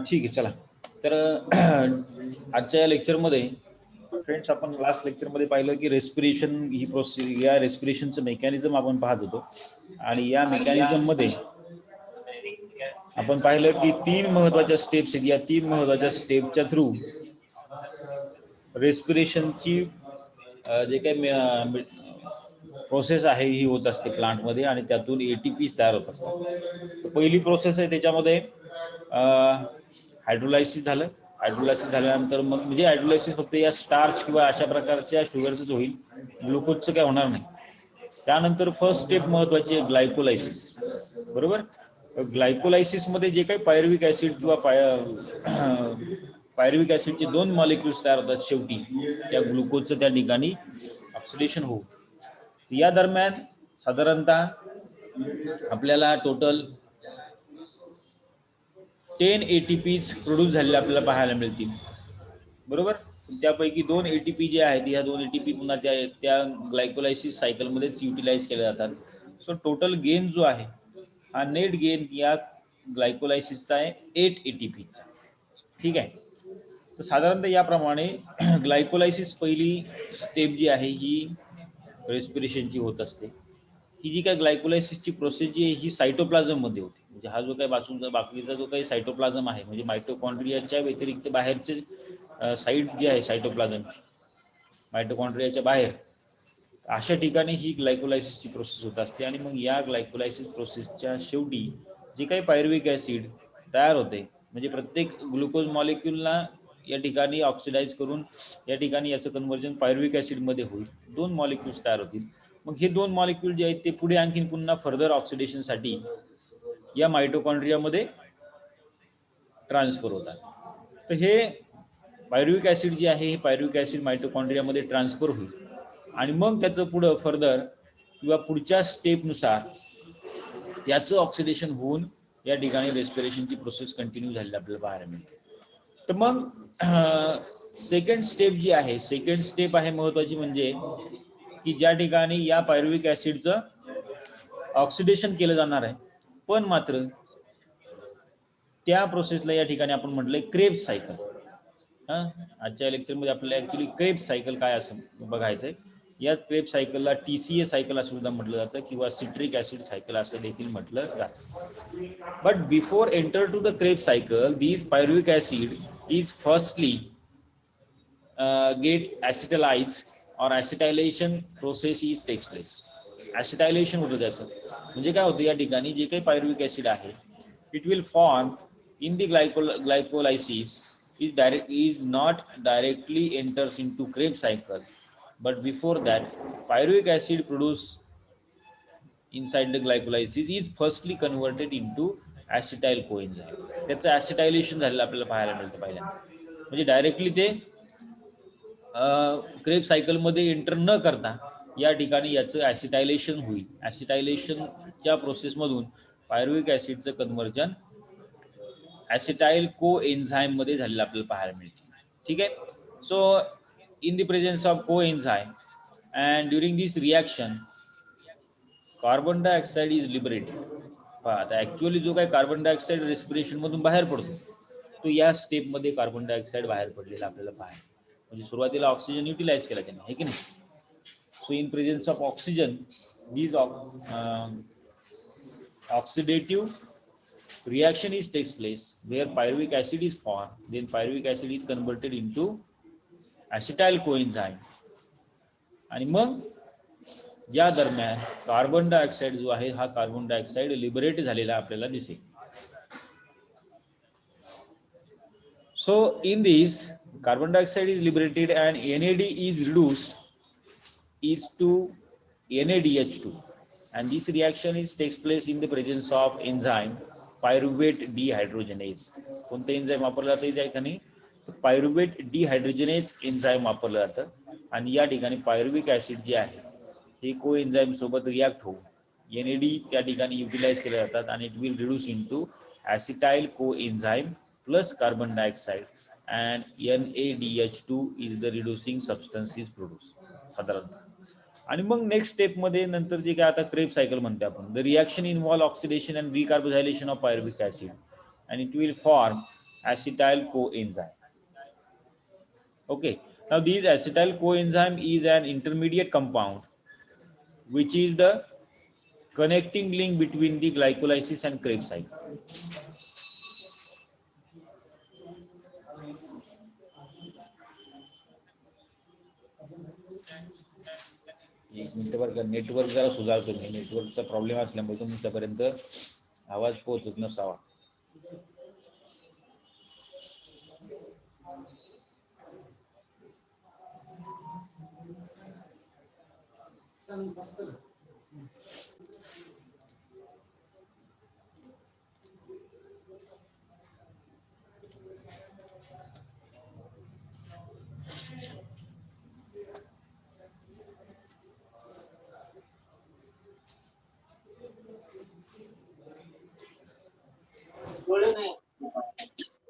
ठीक आहे, चला. तर आजच्या या लेक्चरमध्ये फ्रेंड्स आपण लास्ट लेक्चरमध्ये पाहिलं की रेस्पिरेशन ही प्रोसेस, या रेस्पिरेशनचं मेकॅनिझम आपण पाहत होतो. आणि या मेकॅनिझममध्ये आपण पाहिलं की 3 महत्त्वाच्या स्टेप्स आहेत. या 3 महत्त्वाच्या स्टेपच्या थ्रू रेस्पिरेशनची जे काही प्रोसेस आहे ही होत असते प्लांटमध्ये आणि त्यातून ATP तयार होत असतात. पहिली प्रोसेस आहे त्याच्यामध्ये हायड्रोलायसिस झालं. हायड्रोलायसिस झाल्यानंतर मग म्हणजे हायड्रोलायसिस फक्त या स्टार्च किंवा अशा प्रकारच्या शुगरचंच होईल, ग्लुकोजचं काय होणार नाही. त्यानंतर फर्स्ट स्टेप महत्त्वाची आहे ग्लायकोलायसिस, बरोबर. ग्लायकोलायसिस मध्ये जे काही पायरुविक ऍसिड किंवा पायरुविक ऍसिडचे 2 मॉलिक्युल्स तयार होतात शेवटी त्या ग्लुकोजचं त्या ठिकाणी ऑक्सिडेशन होऊ. या दरम्यान साधारणतः आपल्याला टोटल 10 ATPs प्रोड्यूस झालेले आपल्याला पाहायला मिळतील, बरोबर. त्यापैकी 2 ATP जे आहेत, या 2 ATP पुन्हा त्या ग्लायकोलायसिस सायकलमध्येच युटिलाइज केले जातात. सो टोटल गेन जो आहे हा नेट गेन या ग्लायकोलायसिसचा आहे 8 ATPचा. ठीक आहे. तर साधारणतः याप्रमाणे ग्लायकोलायसिस पहिली स्टेप जी आहे ही रेस्पिरेशनची होत असते. ही जी काय ग्लायकोलायसिसची प्रोसेस जी आहे ही सायटोप्लाझम मध्ये होते. म्हणजे हा जो काही बाकीचा जो काही सायटोप्लाझम आहे, म्हणजे मायटोकॉन्ड्रियाच्या व्यतिरिक्त बाहेरचे साईड जी आहे सायटोप्लाझमची, मायटोकॉन्ड्रियाच्या बाहेर, अशा ठिकाणी ही ग्लायकोलायसिसची प्रोसेस होत असते. आणि मग या ग्लायकोलायसिस प्रोसेसच्या शेवटी जे काही पायरुविक ऍसिड तयार होते, म्हणजे प्रत्येक ग्लुकोज मॉलिक्यूलला या ठिकाणी ऑक्सिडाइज करून या ठिकाणी याचं कन्व्हर्जन पायरुविक ऍसिडमध्ये होईल. 2 मॉलिक्युल्स तयार होतील. मग हे 2 मॉलिक्यूल जे आहेत ते पुढे आणखीन पुन्हा फर्दर ऑक्सिडेशनसाठी या मायटोकॉन्ड्रियामध्ये ट्रान्सफर होतात. तर हे पायरुविक ऍसिड जे आहे हे पायरुविक ऍसिड मायटोकॉन्ड्रियामध्ये ट्रान्सफर होईल आणि मग त्याचं पुढं फर्दर किंवा पुढच्या स्टेपनुसार त्याचं ऑक्सिडेशन होऊन या ठिकाणी रेस्पिरेशनची प्रोसेस कंटिन्यू झालेली आपल्याला पाहायला मिळते. तर मग सेकंड स्टेप जी आहे, सेकंड स्टेप आहे महत्वाची, म्हणजे की ज्या ठिकाणी या पायरुविक ऍसिडचं ऑक्सिडेशन केलं जाणार आहे, पण मात्र त्या प्रोसेसला या ठिकाणी आपण म्हटलंय क्रेब्स सायकल. आजच्या लेक्चरमध्ये आपल्याला ऍक्च्युली क्रेब्स सायकल काय असं बघायचंय. या क्रेब्स सायकलला TCA सायकल असं सुद्धा म्हटलं जातं किंवा सिट्रिक ऍसिड सायकल असं देखील म्हटलं जातं. But before enter to the Krebs cycle, these pyruvic acid is firstly get acetalized or acetylation process is takes place. Acetylation होतं त्याचं, म्हणजे काय होतं, या ठिकाणी जे काही पायरुविक ऍसिड आहे it will form in the glycolysis is not directly enters into Krebs cycle, but before that pyruvic acid produced inside the glycolysis is firstly converted into acetyl coenzyme. त्याचं ऍसिटायलेशन झालेलं आपल्याला पाहायला मिळतं पहिल्यांदा. म्हणजे डायरेक्टली ते Krebs सायकलमध्ये एंटर न करता या ठिकाणी याचं ऍसिटायलेशन होईल. ऍसिटायलेशनच्या प्रोसेसमधून पायरुविक ऍसिडचं कन्व्हर्जन ऍसिटाइल को एन्झाइम मध्ये झालेलं आपल्याला पाहायला मिळते. ठीक आहे. So in the presence of coenzyme and during this reaction carbon dioxide is liberated. आता ऍक्च्युअली जो काही कार्बन डायऑक्साइड रेस्पिरेशन मधून बाहेर पडतो तो या स्टेपमध्ये कार्बन डायऑक्साइड बाहेर पडलेला आपल्याला पाहायला, म्हणजे सुरुवातीला ऑक्सिजन युटिलाइज केला त्याने, आहे की नाही. So in presence of oxygen these oxidative reaction is takes place where pyruvic acid is formed, then pyruvic acid is converted into acetyl coenzyme आणि मग या दरम्यान कार्बन डायऑक्साइड जो आहे हा कार्बन डायऑक्साइड लिबरेट झालेला आपल्याला दिसेल. So in this carbon dioxide is liberated and NAD is reduced is to NADH2, and this reaction is takes place in the presence of enzyme pyruvate dehydrogenase. कोणतं enzyme वापरलं जातं या ठिकाणी? Pyruvate dehydrogenase enzyme वापरलं जातं आणि या ठिकाणी पायरुविक ऍसिड जे आहे हे को एन्झाइम सोबत रिॲक्ट होऊन NAD त्या ठिकाणी युटिलाइज केले जातात आणि इट विल रिड्यूस इनटू ऍसिटाइल को enzyme plus carbon dioxide and NADH2 is the reducing substance is produced साधारणतः. आणि मग नेक्स्ट स्टेप मध्ये नंतर जे काय आता क्रेब सायकल म्हणते आपण, the reaction involve oxidation and recarboxylation of pyruvic acid and it will form acetyl coenzyme. Okay, now this acetyl coenzyme is an intermediate compound which is the connecting link between the glycolysis and Krebs cycle. एक minute बरं का, network जरा सुधारतो मी, नेटवर्कचा problem असल्यामुळे तुमच्यापर्यंत आवाज पोहोचत नसावा.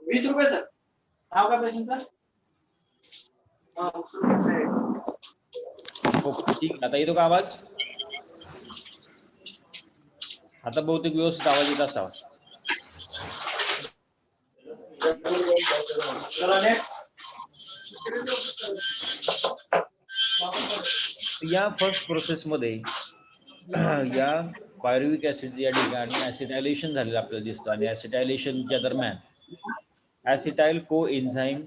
₹20 सर. नाव काय पेशंटचं? ठीक, आता येतो का आवाज? आता बहुतेक व्यवस्थित आवाज येत असावा. या फर्स्ट प्रोसेसमध्ये या पायरुव्हिक ऍसिड या ठिकाणी ऍसिटायलेशन झालेलं आपल्याला दिसतं आणि ऍसिटायलेशनच्या दरम्यान acetyl coenzyme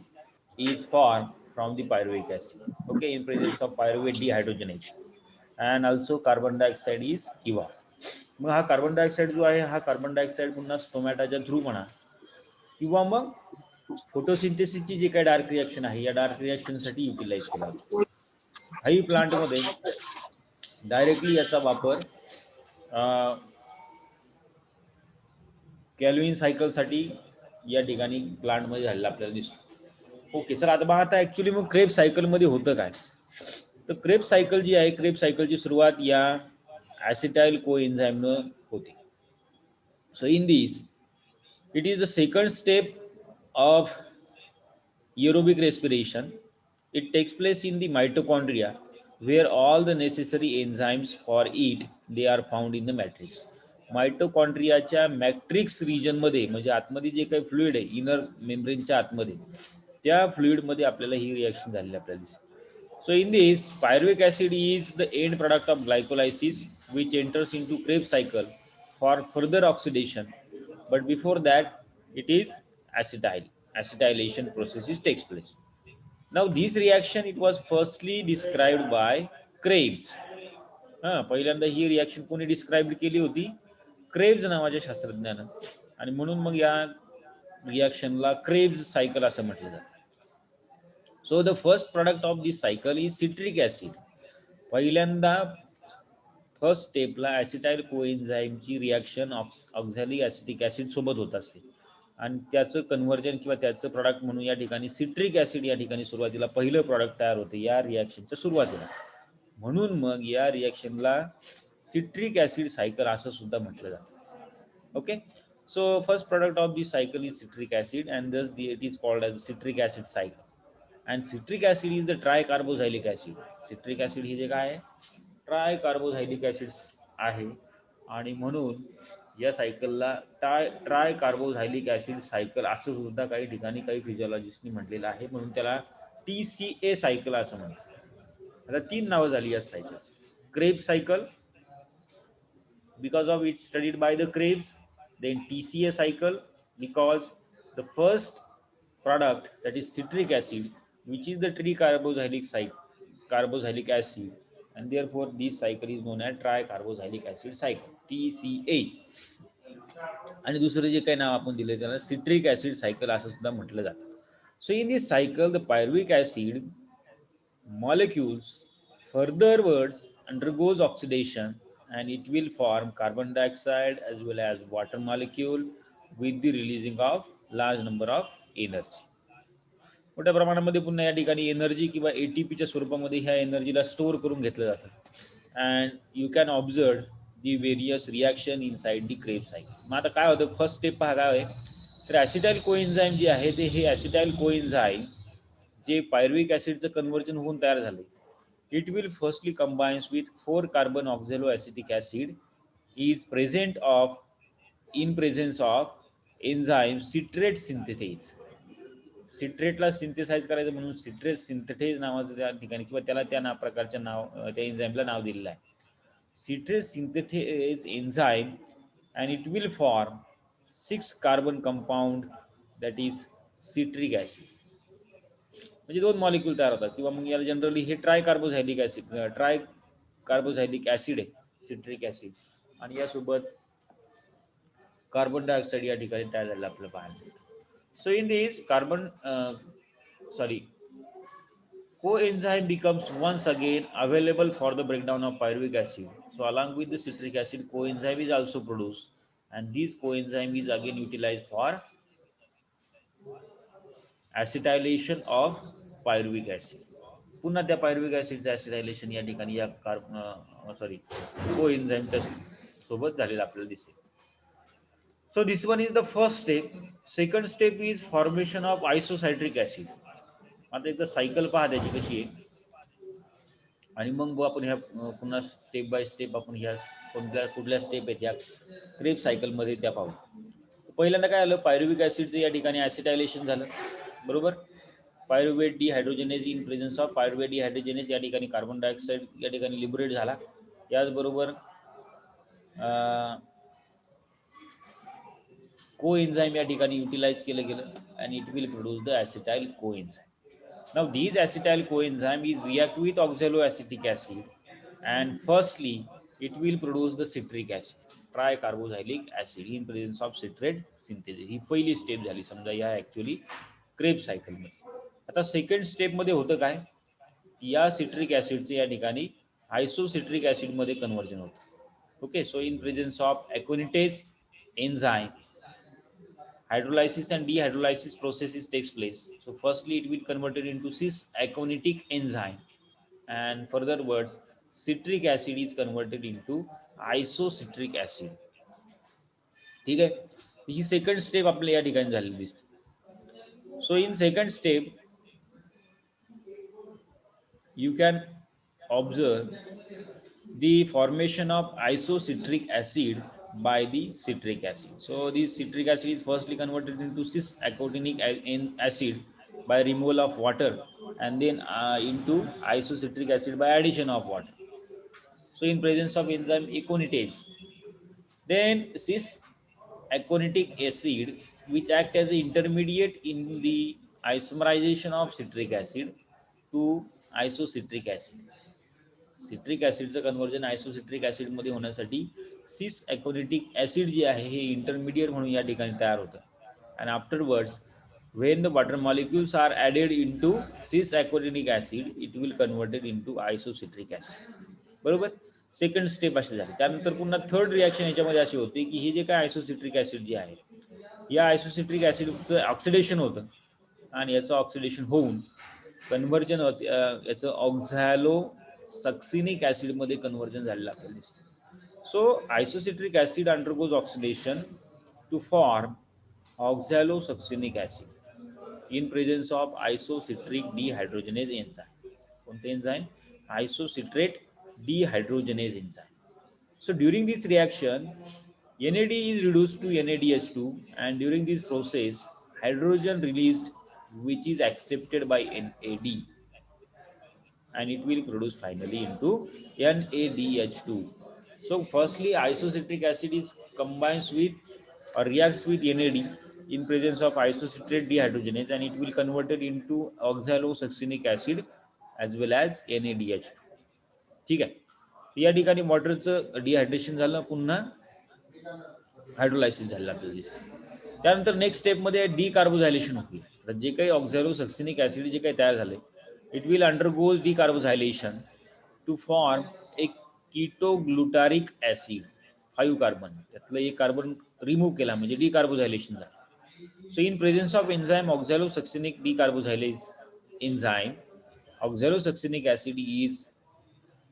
is formed from the pyruvic acid, okay, in presence of pyruvate dehydrogenase, and also carbon dioxide is किंवा मग हा कार्बन डायऑक्साइड जो आहे, हा कार्बन डायऑक्साइड पुन्हा स्टोमॅटाच्या थ्रू म्हणा किंवा मग फोटोसिंथेसिसची जी काही डार्क रिॲक्शन आहे, या डार्क रिॲक्शनसाठी युटिलाइज केला जातो. हाई प्लांटमध्ये डायरेक्टली याचा वापर कॅल्विन सायकलसाठी या ठिकाणी प्लांटमध्ये झालेला आपल्याला दिसतो. ओके, चला आता ऍक्च्युली मग क्रेब सायकलमध्ये होतं काय, तर क्रेब सायकल जी आहे, क्रेब सायकलची सुरुवात या ऍसिटाइल कोएन्झाइमनं होते. So in this it is the second step of aerobic respiration. It takes place in the mitochondria where all the necessary enzymes for it they are found in the matrix. मायटोकॉन्ड्रियाच्या matrix region मध्ये, म्हणजे आतमध्ये जे काही fluid आहे inner मेम्ब्रेनच्या आतमध्ये, त्या fluid मध्ये आपल्याला ही रिॲक्शन झालेली आपल्याला दिसते. So in this, pyruvic acid is the end product of glycolysis which enters into Krebs cycle for further oxidation, but before that it is acetylation process takes place. Now this reaction it was firstly described by Krebs. पहिल्यांदा ही reaction कोणी describe केली होती? Krebs नावाच्या शास्त्रज्ञानं, आणि म्हणून मग या रिॲक्शनला Krebs cycle असं म्हटलं जातं. So the first product of this cycle is citric acid. पहिल्यांदा फर्स्ट स्टेपला ऍसिटाइल कोएन्झाइमची रिॲक्शन ऑक्झॅलिक ऍसिटिक ऍसिड सोबत होत असते आणि त्याचं कन्व्हर्जन किंवा त्याचं प्रॉडक्ट म्हणून या ठिकाणी सिट्रिक ऍसिड या ठिकाणी सुरुवातीला पहिलं प्रॉडक्ट तयार होते या रिॲक्शनच्या सुरुवातीला. म्हणून मग या रिॲक्शनला सिट्रिक ऍसिड सायकल असं सुद्धा म्हटलं जातं. Okay, so first product of this cycle is citric acid and thus it is called as citric acid cycle. And citric acid is the tricarboxylic acid. Citric acid हे जे काय आहे, ट्रायकार्बोझायलिक acid आहे आणि म्हणून या सायकलला ट्रायकार्बोझायलिक ऍसिड सायकल असं सुद्धा काही ठिकाणी काही फिजिओलॉजिस्टनी म्हटलेलं आहे, म्हणून त्याला TCA सायकल असं म्हणतात. आता 3 नावं झाली या cycle. Krebs cycle because of it studied by the Krebs, then TCA cycle because the first product that is citric acid which is the carboxylic acid, and therefore this cycle is known as tricarboxylic acid cycle, TCA. आणि दुसरं जे काही नाव आपण दिले त्याला citric acid cycle असं सुद्धा म्हटलं जातं. So in this cycle the pyruvic acid molecules furtherwards undergoes oxidation and it will form carbon dioxide as well as water molecule with the releasing of large number of energy. मोठ्या प्रमाणामध्ये पुन्हा या ठिकाणी energy किंवा ATPच्या स्वरूपामध्ये ह्या एनर्जीला store करून घेतलं जातं. And you can observe the various reaction inside the Krebs cycle. मग आता काय होतं, फर्स्ट स्टेप पहा काय आहे, तर ऍसिटाइल कोएन्झाइम जे आहे ते हे ऍसिटाइल कोएन्झाइम जे पायरुव्हिक ऍसिडचं कन्व्हर्जन होऊन तयार झाले It will firstly combines with 4-carbon oxaloacetic acid is present of in presence of enzyme citrate synthetase. सिट्रेटला सिंथेसाइज करायचं म्हणून सिट्रेट सिंथेटेज नावाचं त्या ठिकाणी किंवा त्याला त्या प्रकारच्या त्या एन्झाईमला नाव दिलेलं आहे. Citrate synthetase enzyme and it will form 6-carbon compound that is citric acid. म्हणजे 2 मॉलिक्यूल तयार होतात किंवा मग याला जनरली हे ट्राय कार्बोझायलिक ऍसिड आहे सिट्रिक ऍसिड आणि यासोबत कार्बन डायऑक्साईड या ठिकाणी तयार झालेलं आपल्याला पाहायला. So in this coenzyme becomes once again available for the breakdown of pyruvic acid. So along with the citric acid, coenzyme is also produced, and this coenzyme is again utilized for acetylation of pyruvic acid. पुन्हा त्या pyruvic acidचं acetylation या ठिकाणी या coenzyme सोबत झालेलं आपल्याला दिसेल. So this one is the first step. Second step is formation of isocitric acid. आता एकदा सायकल पहा त्याची कशी आहे आणि मग आपण ह्या पुन्हा स्टेप बाय स्टेप आपण ह्या कुठल्या स्टेप आहेत या क्रेब सायकलमध्ये त्या पाहू. पहिल्यांदा काय आलं, पायरुविक ऍसिडचं या ठिकाणी ऍसिटायलेशन झालं, बरोबर. Pyruvate dehydrogenase in presence of pyruvate dehydrogenase या ठिकाणी कार्बन डायऑक्साईड या ठिकाणी लिबरेट झाला. याचबरोबर कोएन्झाइम या ठिकाणी युटिलाइज केलं गेलं and it will produce the acetyl coenzyme. Now these acetyl coenzyme is react with oxaloacetic acid and firstly it will produce the citric acid, tricarboxylic acid in presence of citrate synthesis. ही पहिली step झाली समजा या actually crab cycle मध्ये. आता second step मध्ये होतं काय, या सिट्रिक ऍसिडचे या ठिकाणी आयसोसिट्रिक ऍसिड मध्ये कन्व्हर्जन होतं. Okay, so in presence of aconitase enzyme hydrolysis and dehydrolysis processes takes place. So firstly it will converted into cis-aconitic enzyme and further words citric acid is converted into isocitric acid. ठीक आहे, ही second step आपल्या या ठिकाणी झालेली दिसते. So in second step you can observe the formation of isocitric acid by the citric acid. So this citric acid is firstly converted into cis-aconic acid by removal of water and then into isocitric acid by addition of water. So in presence of enzyme aconitase, then cis-aconic acid which act as an intermediate in the isomerization of citric acid to isocitric acid. Citric ऍसिडचं conversion isocitric acid मध्ये होण्यासाठी सिस aconitic acid जे आहे हे intermediate म्हणून या ठिकाणी तयार होतं. And afterwards when the water molecules are added into cis aconitic acid it will converted into isocitric acid. बरोबर, सेकंड स्टेप अशी झाली. त्यानंतर पुन्हा थर्ड रिॲक्शन याच्यामध्ये अशी होती की हे जे काय आयसोसिट्रिक ऍसिड जे आहे या आयसोसिट्रिक ऍसिडचं ऑक्सिडेशन होतं आणि याचं ऑक्सिडेशन होऊन कन्व्हर्जन याचं ऑक्झॅलो सक्सिनिक ऍसिड मध्ये कन्व्हर्जन झालेलं आपल्याला दिसतं. So isocitric acid undergoes oxidation to form oxalosuccinic acid in presence of isocitric dehydrogenase enzyme. कोणते enzyme? Isocitrate dehydrogenase enzyme. So during this reaction NAD is reduced to NADH2 and during this process hydrogen released which is accepted by NAD and it will produce finally into NADH2. So firstly isocitric acid is combines with or reacts with NAD in presence of isocitrate dehydrogenase and it will converted into oxalosuccinic acid as well as NADH2. ठीक आहे, या ठिकाणी वॉटरचं dehydration झालं, पुन्हा hydrolysis झालं आपल्याला दिसतं. त्यानंतर नेक्स्ट स्टेपमध्ये डिकार्बोझायलेशन होईल. तर जे काही ऑक्झॅलोसक्सिनिक ऍसिड जे काही तयार झाले it will undergoes decarboxylation to form एक कीटोग्लुटारिक ऍसिड 5 कार्बन, त्यातलं एक कार्बन रिमूव्ह केला म्हणजे डिकार्बोझायलेशन झालं. So in presence of enzyme oxalosuccinic decarboxylase enzyme oxalosuccinic acid is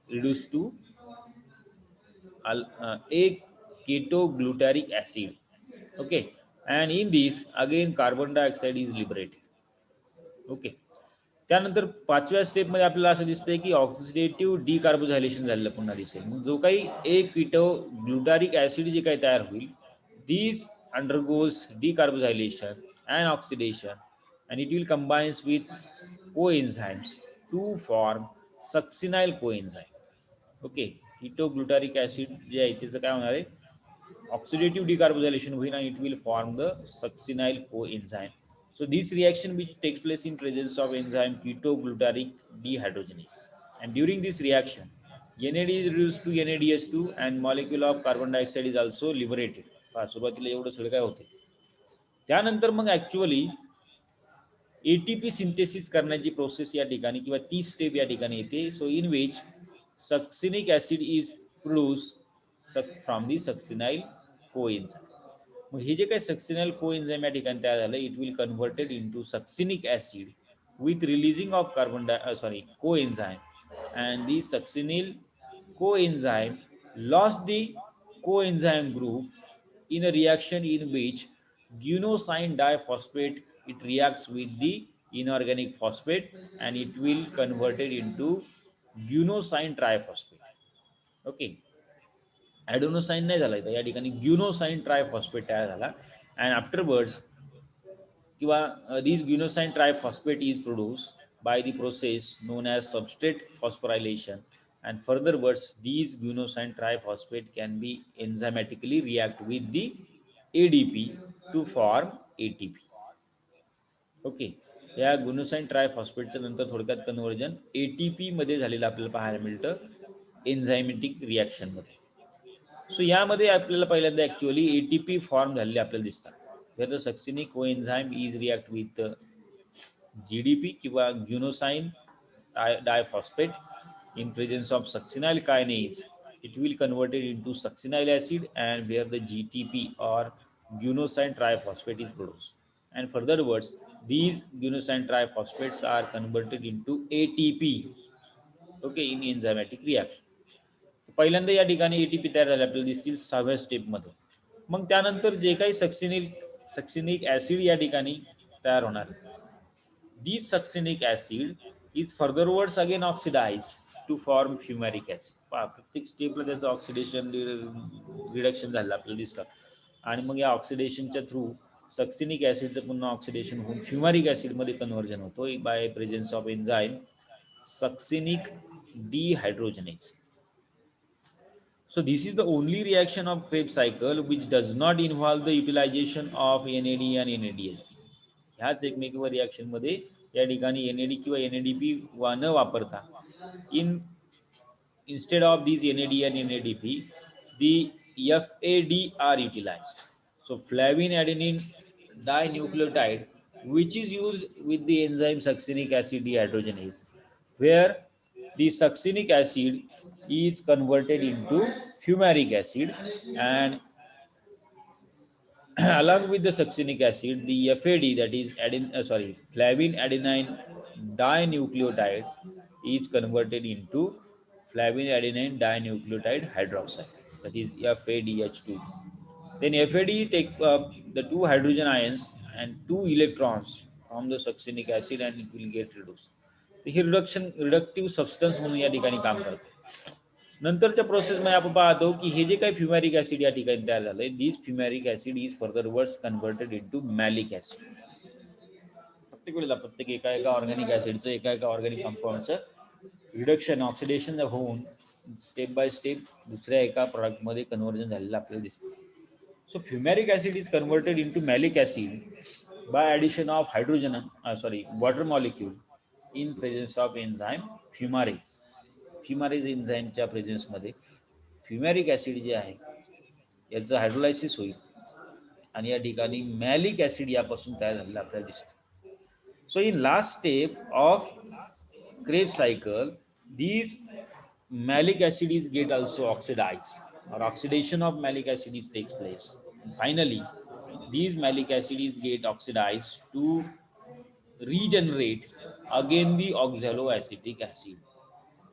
reduced to a ketoglutaric acid. Okay, and in this again carbon dioxide is liberated. Okay, त्यानंतर 5व्या स्टेपमध्ये आपल्याला असं दिसतंय की ऑक्सिडेटिव्ह डिकार्बोझायलेशन झालेलं पुन्हा दिसेल. मग जो काही एक किटो ग्लुटारिक ऍसिड जे काही तयार होईल, these undergoes decarbonization and oxidation and it will combines with coenzymes to form succinyl coenzyme. Okay, ketoglutaric acid जे आहे त्याचं काय होणार आहे, ऑक्सिडेटिव्ह डिकार्बोझायलेशन होईल आणि it will form the succinyl coenzyme. So this reaction which takes place in presence of enzyme keto-glutaric dehydrogenase, and during this reaction NAD is reduced to NADH2 and molecule of carbon dioxide is also liberated. सुरुवातीला एवढं सगळं काय होते. त्यानंतर मग actually ATP synthesis करण्याची process या ठिकाणी किंवा ती स्टेप या ठिकाणी येते. So in which succinic acid is produce from the succinyl coenzyme. मग हे जे काही सक्सिनाइल कोएन्झाइम या ठिकाणी तयार झालं, it will converted into succinic acid with releasing of coenzyme, and the succinyl coenzyme lost the coenzyme group in a reaction in which guanosine diphosphate, it reacts with the inorganic phosphate and it will converted into guanosine triphosphate. Okay, ॲडेनोसाइन नाही झाला इथं, या ठिकाणी ग्युनोसाइन triphosphate तयार झाला. And afterwards किंवा these guanosine triphosphate is produced by the process known as substrate phosphorylation, and furtherwards these guanosine triphosphate can be enzymatically react with the ADP to form ATP. Okay, या गुनोसाइन ट्रायफॉस्फेटचं नंतर थोडक्यात conversion ATP मध्ये झालेलं आपल्याला पाहायला मिळतं enzymatic reaction मध्ये. So यामध्ये आपल्याला पहिल्यांदा ऍक्च्युअली ATP फॉर्म झालेले आपल्याला दिसतात. Where the succinic coenzyme is react with GDP किंवा ग्युनोसाइन diphosphate in presence of succinyl kinase, it will converted into succinyl acid and where the GTP or guanosine triphosphate is produced. And furtherwards, these guanosine triphosphates are converted into ATP, okay, in enzymatic reaction. पहिल्यांदा या ठिकाणी ATP तयार झाले आपल्याला दिसतील 6व्या स्टेपमध्ये. मग त्यानंतर जे काही सक्सिनिक ऍसिड या ठिकाणी तयार होणार, this succinic acid is furtherwards again oxidized to form fumaric acid. प्रत्येक स्टेपला त्याचं ऑक्सिडेशन रिडक्शन झालं आपल्याला दिसतं. आणि मग या ऑक्सिडेशनच्या थ्रू सक्सिनिक ऍसिडचं पुन्हा ऑक्सिडेशन होऊन फ्युमारिक ऍसिडमध्ये कन्व्हर्जन होतो by presence of enzyme succinic dehydrogenase. So this is the only reaction of Krebs cycle which does not involve the utilization of NAD and NADH. ह्याच एकमेव रिॲक्शन मध्ये या ठिकाणी NAD किंवा NADP न वापरता instead of these NAD and NADP, the FAD are utilized. So flavin adenine dinucleotide, which is used with the enzyme succinic acid dehydrogenase, where the succinic acid is converted into fumaric acid, and along with the succinic acid, the FAD, that is flavin adenine dinucleotide, is converted into flavin adenine dinucleotide hydroxide, that is FADH2. Then FAD take the two hydrogen ions and two electrons from the succinic acid and it will get reduced. हे रिडक्टिव्ह substance म्हणून या ठिकाणी काम करते. नंतरच्या प्रोसेसमध्ये आपण पाहतो की हे जे काही फ्युमॅरिक ऍसिड या ठिकाणी तयार झालंय, this fumaric acid is furtherwards converted into malic acid. प्रत्येक वेळेला प्रत्येक एका ऑर्गॅनिक ऍसिडचं एका ऑर्गॅनिक कंपाऊंडचं रिडक्शन ऑक्सिडेशन होऊन स्टेप बाय स्टेप दुसऱ्या एका प्रोडक्टमध्ये कन्व्हर्जन झालेलं आपल्याला दिसतं. So fumaric acid is converted into malic acid by addition of water molecule in presence of enzyme fumarase. Fumarase एन्झाईमच्या प्रेझेन्समध्ये फ्युमॅरिक ऍसिड जे आहे याचं हायड्रोलायसिस होईल आणि या ठिकाणी मॅलिक ऍसिड यापासून तयार झालेलं आपल्याला दिसतं. So in last step of Krebs cycle, these malic acid is get also oxidized, or oxidation of malic acid is takes place. And finally, these malic acid is get oxidized to regenerate again the oxaloacetic acid.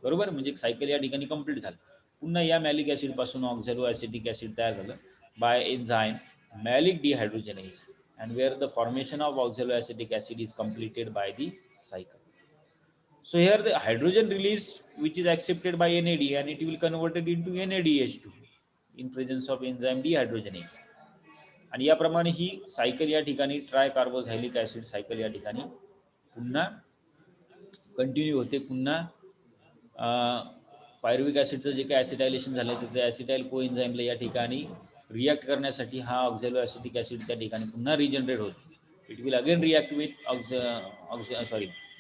बरोबर, म्हणजे cycle या ठिकाणी complete झालं. पुन्हा या malic acid पासून ऑक्झॅलोएसिटिक acid तयार झालं by enzyme malic dehydrogenase, and where the formation of oxaloacetic acid is completed by the cycle. So here the hydrogen released which is accepted by NAD and it will converted into NADH2 in presence of enzyme dehydrogenase. आणि याप्रमाणे ही cycle या ठिकाणी ट्रायकार्बोझायलिक acid cycle या ठिकाणी पुन्हा continue होते. पुन्हा pyruvic ऍसिडचं जे काही ऍसिटायलेशन झालं तर त्या ऍसिटाइल कोएन्झाइमला या ठिकाणी रिॲक्ट करण्यासाठी हा ऑक्झॅलो ऍसिटिक ऍसिड त्या ठिकाणी पुन्हा रिजनरेट होतो. It will again react with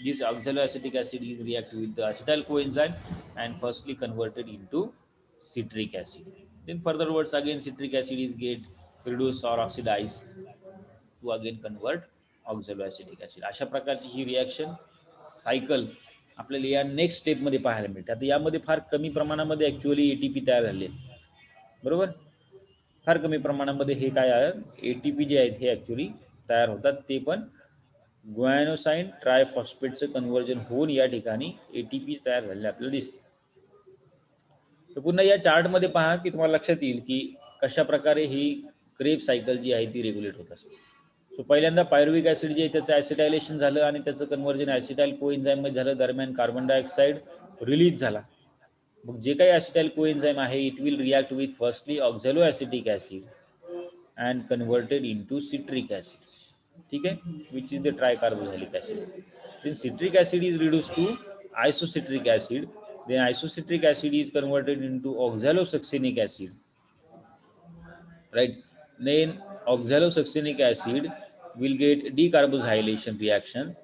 this oxaloacetic acid is react with the acetyl coenzyme and firstly converted into citric acid. Then furtherwards again citric acid is get reduced or oxidized to again convert oxaloacetic acid. अशा प्रकारची ही reaction cycle आपल्याला या next स्टेपमध्ये पाहायला मिळते. आता यामध्ये फार कमी प्रमाणामध्ये ऍक्च्युअली एटीपी तयार झाले, बरोबर. फार कमी प्रमाणामध्ये हे काय आहे एटीपी जे आहेत हे ऍक्च्युअली तयार होतात, ते पण ग्वायनोसाइन ट्रायफॉस्फेटचं कन्व्हर्जन होऊन या ठिकाणी एटीपी तयार झालेले आपल्याला दिसते. तर पुन्हा या चार्टमध्ये पहा की तुम्हाला लक्षात येईल की कशा प्रकारे ही क्रेब्स सायकल जी आहे ती रेग्युलेट होत असते. सो पहिल्यांदा पायरुविक ऍसिड जे आहे त्याचं ऍसिटायलेशन झालं आणि त्याचं कन्व्हर्जन ऍसिटाइल कोएन्झाइममध्ये झालं. दरम्यान कार्बन डायऑक्साईड रिलीज झाला. मग जे काही ऍसिटाइल कोएन्झाइम आहे it will react with firstly oxaloacetic acid and converted into citric acid. ठीक आहे, which is the tricarboxylic acid. Then citric acid is reduce to isocitric acid. Then isocitric acid is converted into oxalosuccinic acid, right? Then oxalosuccinic acid will get decarboxylation reaction,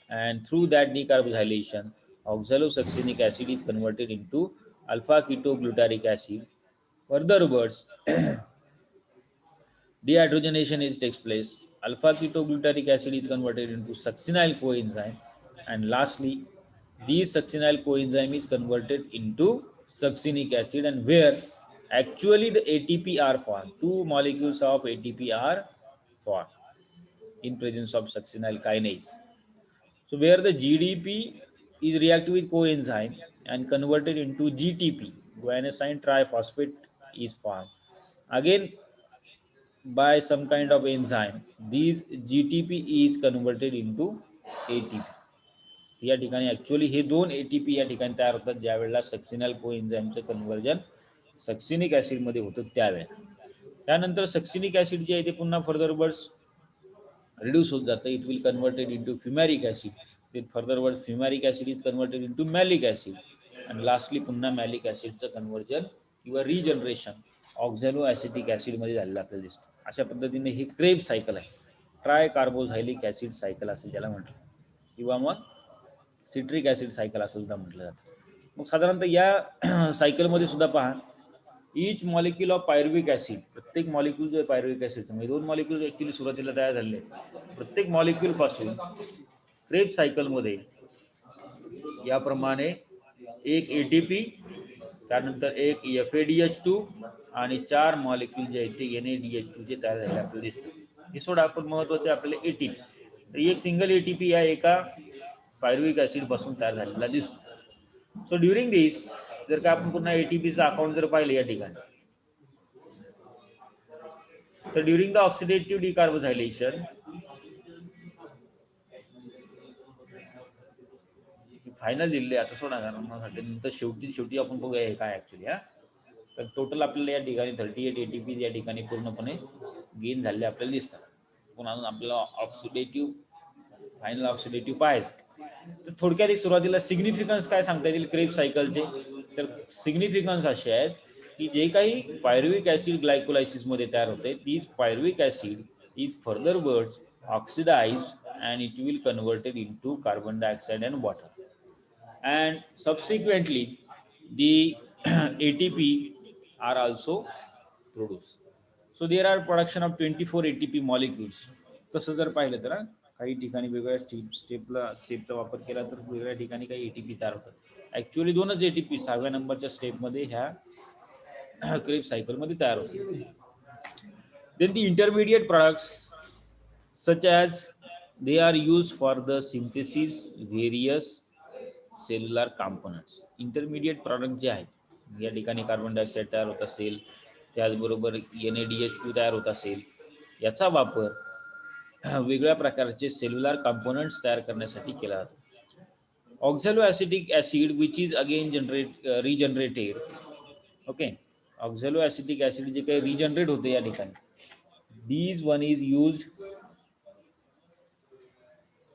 and through that decarboxylation oxalosuccinic acid is converted into alpha ketoglutaric acid. Furtherwards dehydrogenation takes place. Alpha ketoglutaric acid is converted into succinyl coenzyme, and lastly this succinyl coenzyme is converted into succinic acid, and where actually the ATP are formed. Two molecules of ATP are formed in presence of succinyl kinase. So where the GDP is reacted with coenzyme and converted into GTP, guanosine triphosphate is formed. Again by some kind of enzyme, these GTP is converted into ATP. या ठिकाणी actually हे दोन ATP या ठिकाणी तयार होतात ज्या वेळेला सक्सिनल कोएन्झाइमचं कन्व्हर्जन सक्सिनिक ऍसिड मध्ये होतं त्यावेळेला. त्यानंतर सक्सिनिक ऍसिड जे आहे ते पुन्हा फर्दरवर्ड्स रिड्यूस होत जातं. It will converted into fumaric acid. ते furtherward fumaric acid is converted into malic acid, आणि लास्टली पुन्हा मॅलिक ऍसिडचं कन्व्हर्जन किंवा रिजनरेशन ऑक्झॅलो ऍसिटिक ऍसिड मध्ये झालेलं आपल्याला दिसतं. अशा पद्धतीने ही क्रेब्स सायकल आहे, ट्राय कार्बोझायलिक ऍसिड सायकल असं ज्याला म्हटलं, किंवा मग सिट्रिक ऍसिड सायकल असं सुद्धा म्हटलं जातं. मग साधारणतः या सायकलमध्ये सुद्धा पहा इच मॉलिक्यूल ऑफ पायरुविक ऍसिड, प्रत्येक मॉलिक्यूल जो आहे पायरुविक ऍसिडचं म्हणजे दोन मॉलिक्यूल ऍक्च्युअली सुरुवातीला तयार झालेले आहेत, प्रत्येक मॉलिक्यूल पासून क्रेब्स सायकलमध्ये याप्रमाणे एक एटीपी, त्यानंतर एक FADH2 आणि 4 मॉलिक्यूल जे आहेत ते NADH2 चे तयार झालेले आपल्याला दिसतात. हे सोडा आपण महत्वाचे आपल्याला एटीपी, तर एक सिंगल एटीपी या एका पायरुविक ऍसिड पासून तयार झालेला दिसतो. सो ड्युरिंग दिस जर का आपण पुन्हा एटीपीचं अकाउंट जर पाहिलं या ठिकाणी, तर ड्युरिंग द ऑक्सिडेटिव्ह डिकार्बोझायलेशन फायनल दिले आता सोडा नंतर शेवटी आपण बघूया हे काय ऍक्च्युअली. तर टोटल आपल्याला या ठिकाणी 38 एटीपी या ठिकाणी पूर्णपणे गेन झालेले आपल्याला दिसतात. पुन्हा आपल्याला ऑक्सिडेटिव्ह फायनल ऑक्सिडेटिव्ह पाहायचं. तर थोडक्यात एक सुरुवातीला सिग्निफिकन्स काय सांगता येईल क्रेब्स सायकलचे, तर सिग्निफिकन्स असे आहेत की जे काही पायरुविक ऍसिड ग्लायकोलायसिस मध्ये तयार होते, तीच pyruvic acid is furtherwards oxidized and it will converted into carbon dioxide and water, and subsequently the ATP are also produced. So there are production of 24 ATP molecules. तसं जर पाहिलं तर काही ठिकाणी वेगवेगळ्या स्टेपचा वापर केला तर वेगवेगळ्या ठिकाणी काही एटीपी तयार होतात. ऍक्च्युअली दोनच एटीपी 6व्या नंबरच्या स्टेपमध्ये ह्या क्रेब सायकल मध्ये तयार होते. Then the intermediate products such as they are used for the synthesis various cellular components. Intermediate product जे आहेत या ठिकाणी कार्बन डायऑक्साईड तयार होत असेल, त्याचबरोबर NADH2 तयार होत असेल, याचा वापर वेगळ्या प्रकारचे सेल्युलर कंपोनेंट्स तयार करण्यासाठी केला जातो. Oxaloacetic acid which is again regenerated. Okay, oxaloacetic acid जे काही रिजनरेट होते या ठिकाणी, these one is use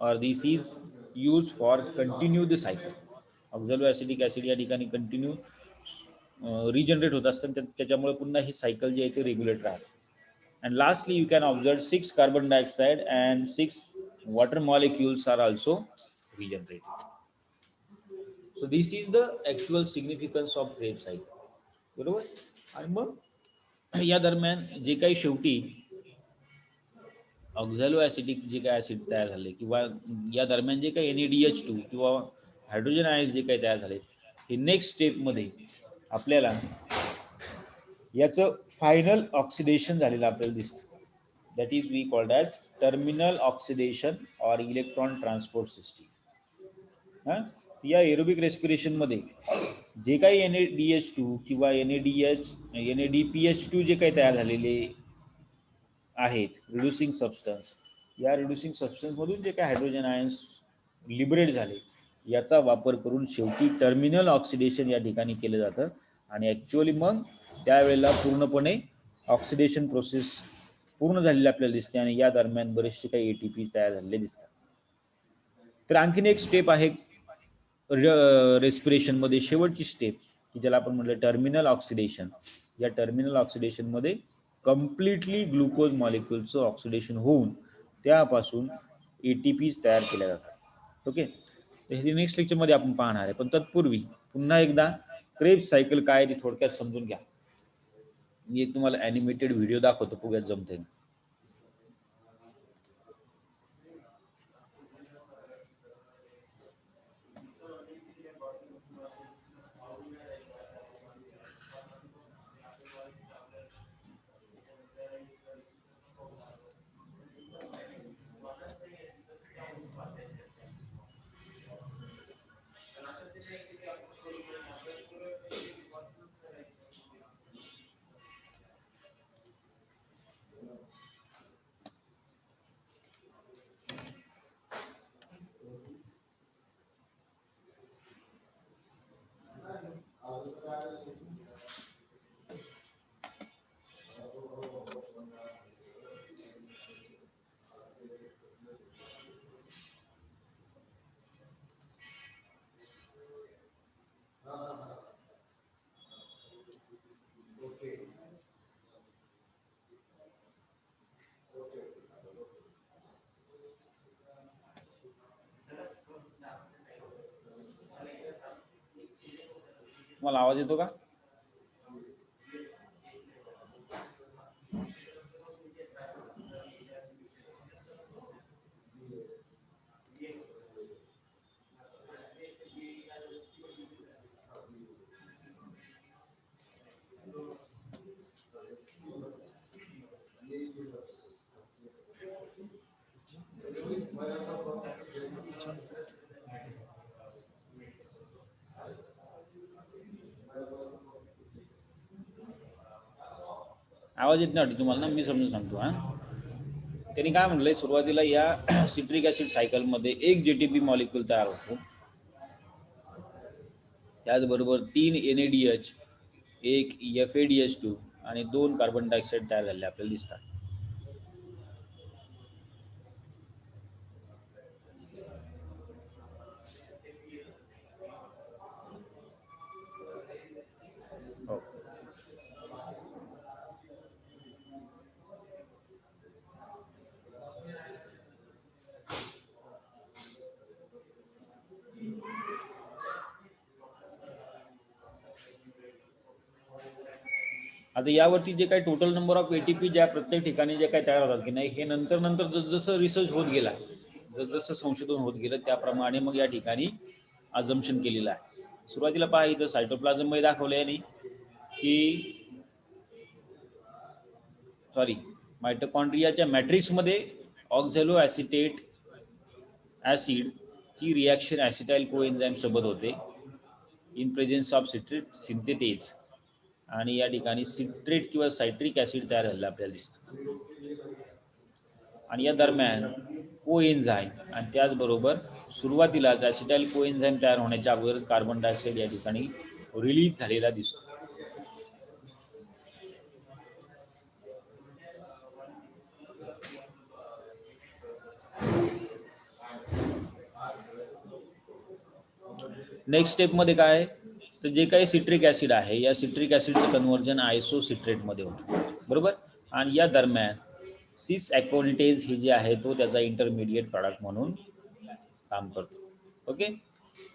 or this is use for continue the cycle. Oxaloacetic acid या ठिकाणी कंटिन्यू रिजनरेट होत असतात, त्याच्यामुळे पुन्हा ही सायकल जी आहे ती रेग्युलेट राहते. And lastly you can observe 6 carbon dioxide and 6 water molecules are also regenerated. So this is the actual significance of Krebs cycle. बरोबर. आणि मग या दरम्यान जे काही शेवटी ऑक्झॅलोॲसिटिक जे काही ऍसिड तयार झाले किंवा या दरम्यान जे काही NaDH2 किंवा हायड्रोजन आयन्स जे काही तयार झाले, हे नेक्स्ट स्टेपमध्ये आपल्याला याचं फायनल ऑक्सिडेशन झालेलं आपल्याला दिसतं. That is we called as terminal oxidation और इलेक्ट्रॉन ट्रान्सपोर्ट सिस्टीम. या एरोबिक रेस्पिरेशनमध्ये जे काही NaDH2 किंवा NADPH2 जे काही तयार झालेले आहेत रिड्युसिंग सबस्टन्स, या रिड्युसिंग सबस्टन्समधून जे काही हायड्रोजन आयन्स लिबरेट झाले, याचा वापर करून शेवटी टर्मिनल ऑक्सिडेशन या ठिकाणी केलं जातं. आणि ॲक्च्युअली मग त्यावेळेला पूर्णपणे ऑक्सिडेशन प्रोसेस पूर्ण झालेली आपल्याला दिसते आणि या दरम्यान बरेचसे काही ATP तयार झालेले दिसतात. तर आणखीन एक स्टेप आहे रेस्पिरेशनमध्ये, शेवटची स्टेप की ज्याला आपण म्हटलं टर्मिनल ऑक्सिडेशन. या टर्मिनल ऑक्सिडेशनमध्ये कम्प्लिटली ग्लुकोज मॉलिक्युलचं ऑक्सिडेशन होऊन त्यापासून ATPs तयार केल्या जातात. ओके, हे नेक्स्ट लेक्चरमध्ये आपण पाहणार आहे. पण तत्पूर्वी पुन्हा एकदा क्रेब्स सायकल काय ती थोडक्यात समजून घ्या. मी एक तुम्हाला ॲनिमेटेड व्हिडिओ दाखवतो, बघूयात जमते. तुम्हाला आवाज येतो का? आवाज येत नाही तुम्हाला ना, मी समजून सांगतो. त्यांनी काय म्हटलंय, सुरुवातीला या सिट्रिक ऍसिड सायकलमध्ये एक JTP मॉलिक्युल तयार होतो, त्याचबरोबर 3 NaDH, एक FADH2 आणि 2 कार्बन डायऑक्साईड तयार झाले आपल्याला दिसतात. आता यावरती जे काही टोटल नंबर ऑफ ATP ज्या प्रत्येक ठिकाणी जे काही तयार होतात की नाही, हे नंतर नंतर जसं रिसर्च होत गेला, जसं संशोधन होत गेलं, त्याप्रमाणे मग या ठिकाणी अजम्पशन केलेलं आहे. सुरुवातीला पहा, इथं सायटोप्लाझम मध्ये दाखवलंय आणि की मायटोकॉन्ड्रियाच्या मॅट्रिक्समध्ये ऑक्झॅलोॲसिटेट ऍसिड ची रिॲक्शन ॲसिटाइल कोएन्झाइम सोबत होते in presence of citrate synthetase, आणि या ठिकाणी सिट्रेट किंवा सायट्रिक ऍसिड तयार झालेलं आपल्याला दिसतं. आणि या दरम्यान कोएन्झाइम आणि त्याचबरोबर सुरुवातीलाच ॲसिटाइल कोएन्झाईम तयार होण्याच्या अगोदर कार्बन डायऑक्साईड या ठिकाणी रिलीज झालेला दिसतो. नेक्स्ट स्टेपमध्ये काय आहे, तर जे काही सिट्रिक ॲसिड आहे या सिट्रिक ॲसिडचं कन्व्हर्जन आयसोसिट्रेटमध्ये होतं, बरोबर. आणि या दरम्यान सिस ॲक्वोनिटेज ही जे आहे तो त्याचा इंटरमिडिएट प्रॉडक्ट म्हणून काम करतो. ओके.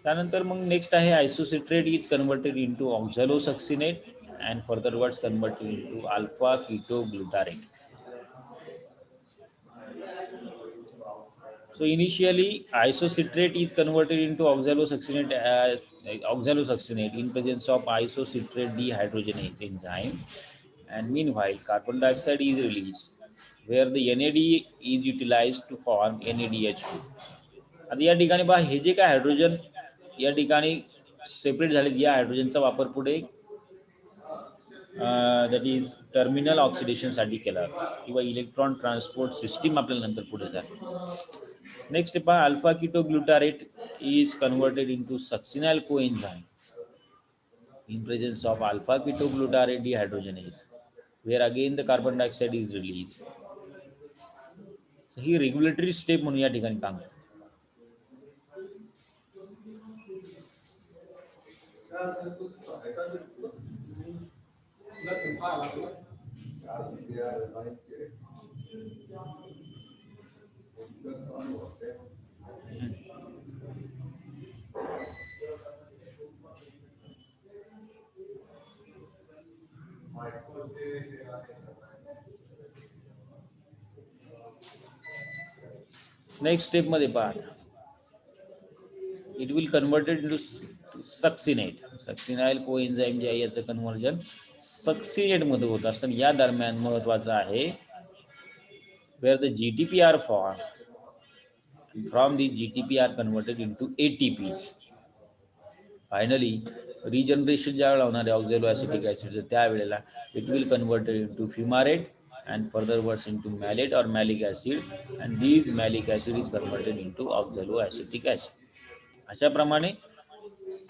त्यानंतर मग नेक्स्ट आहे isocitrate is converted into oxalosuccinate and furtherwards converted into alpha ketoglutarate. So initially isocitrate is converted into oxalosuccinate in presence of isocitrate dehydrogenase enzyme, and meanwhile carbon dioxide is released where the NAD is utilized to form NADH2. आता या ठिकाणी पहा, हे जे काय hydrogen या ठिकाणी separate झाले, या हायड्रोजनचा वापर पुढे दॅट इज टर्मिनल ऑक्सिडेशनसाठी केला किंवा इलेक्ट्रॉन ट्रान्सपोर्ट सिस्टीम आपल्याला नंतर पुढे झाली. नेक्स्ट पहा, alpha ketoglutarate is converted into succinyl coenzyme in presence of alpha ketoglutarate dehydrogenase where again the carbon dioxide is released. So ही रेग्युलेटरी स्टेप म्हणून या ठिकाणी काम करते. नेक्स्ट स्टेप मध्ये पहा, it will converted into succinate. Succinyl coenzyme जे आहे याचं कन्व्हर्जन सक्सिनेट मध्ये होत असताना या दरम्यान महत्वाचं आहे where the GTP are formed and from the GTP are converted into ATPs. Finally regeneration ज्यावेळेला होणार आहे ऑक्झॅलो ॲसिटिक ॲसिडचं त्यावेळेला it will converted into fumarate and further words into malate or malic acid and these malic acid is converted into oxaloacetic acid. अशा प्रमाणे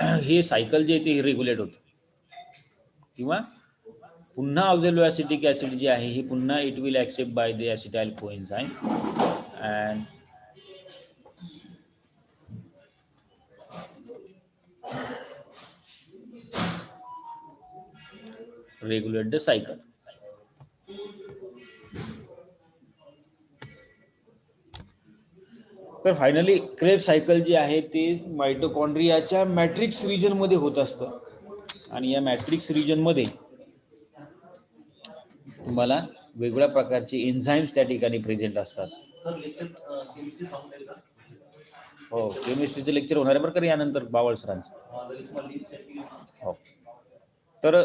हे cycle जे ते regulate होतं किंवा पुन्हा ऑक्झॅलोॲसिटिक ॲसिड जे आहे हे पुन्हा it will accept by the acetyl coenzyme and regulate the cycle. तर फायनली क्रेब्स सायकल जे आहे ते मायटोकॉन्ड्रियाच्या मॅट्रिक्स रिजन मध्ये होत असतं आणि या मॅट्रिक्स रिजन मध्ये तुम्हाला वेगवेगळ्या प्रकारचे एन्झाईम्स त्या ठिकाणी प्रेझेंट असतात. हो, केमिस्ट्रीचं लेक्चर होणार आहे बरं का यानंतर बावळ सरांचं. हो, तर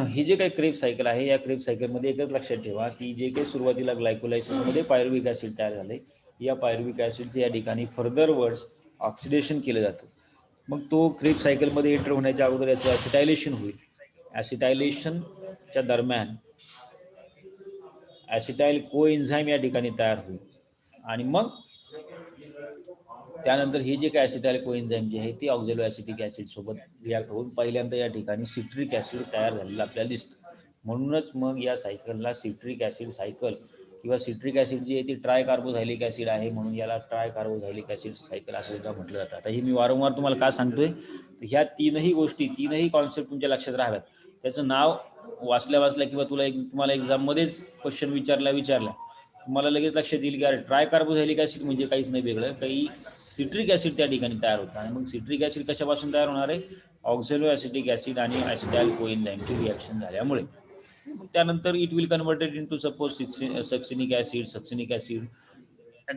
ही जे काही क्रेब सायकल आहे या क्रेब सायकलमध्ये एकच लक्षात ठेवा की जे काही सुरुवातीला ग्लायकोलायसिसमध्ये पायरुविक ॲसिड तयार झाले, या पायरुविक ॲसिडचे या ठिकाणी फर्दर वर्ड्स ऑक्सिडेशन केलं जातं. मग तो क्रेब सायकलमध्ये एंटर होण्याच्या अगोदर याचं ॲसिटायलेशन होईल. ॲसिटायलेशनच्या दरम्यान ॲसिटाइल कोएन्झाइम या ठिकाणी तयार होईल आणि मग त्यानंतर हे जे काय ॲसिटाइल कोएन्झाइम जे आहे ते ऑक्झॅलोॲसिटिक ॲसिड सोबत रिॲक्ट होऊन पहिल्यांदा या ठिकाणी सिट्रिक ॲसिड तयार झालेलं आपल्याला दिसतं. म्हणूनच मग या सायकलला सिट्रिक ॲसिड सायकल किंवा सिट्रिक ॲसिड जी आहे ती ट्राय कार्बोझायलिक ॲसिड आहे म्हणून याला ट्राय कार्बोझायलिक ॲसिड सायकल असं सुद्धा म्हटलं जातं. आता हे मी वारंवार तुम्हाला का सांगतोय, तर ह्या तीनही गोष्टी तीनही कॉन्सेप्ट तुमच्या लक्षात राहाव्यात. त्याचं नाव वाचल्या किंवा तुम्हाला एक्झाममध्येच क्वेश्चन विचारला तुम्हाला लगेच लक्षात येईल की अरे ट्राय कार्बोझायलिक ॲसिड म्हणजे काहीच नाही वेगळं, काही सिट्रिक ॲसिड त्या ठिकाणी तयार होतं. आणि मग सिट्रिक ॲसिड कशापासून तयार होणार आहे, ऑक्झॅलोॲसिटिक ॲसिड आणि ॲसिटाइल कोएन्झाइमची रिॲक्शन झाल्यामुळे. त्यानंतर it will converted into suppose succinic acid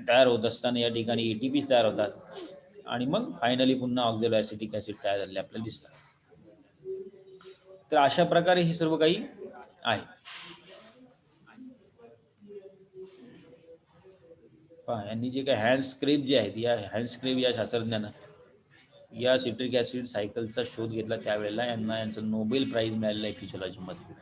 तयार होत असताना या ठिकाणी ATPs तयार होतात आणि मग फायनली पुन्हा ऑक्झॅलोॲसिटिक ॲसिड तयार झालेले आपल्याला दिसतात. तर अशा प्रकारे हे सर्व काही आहे. यांनी जे काही हॅन्स-क्रेब जे आहेत, या हॅन्स-क्रेब या शास्त्रज्ञानं या सिट्रिक ॲसिड सायकलचा शोध घेतला त्यावेळेला यांना यांचं नोबेल प्राइज मिळालेलं आहे फिजिओलॉजीमध्ये.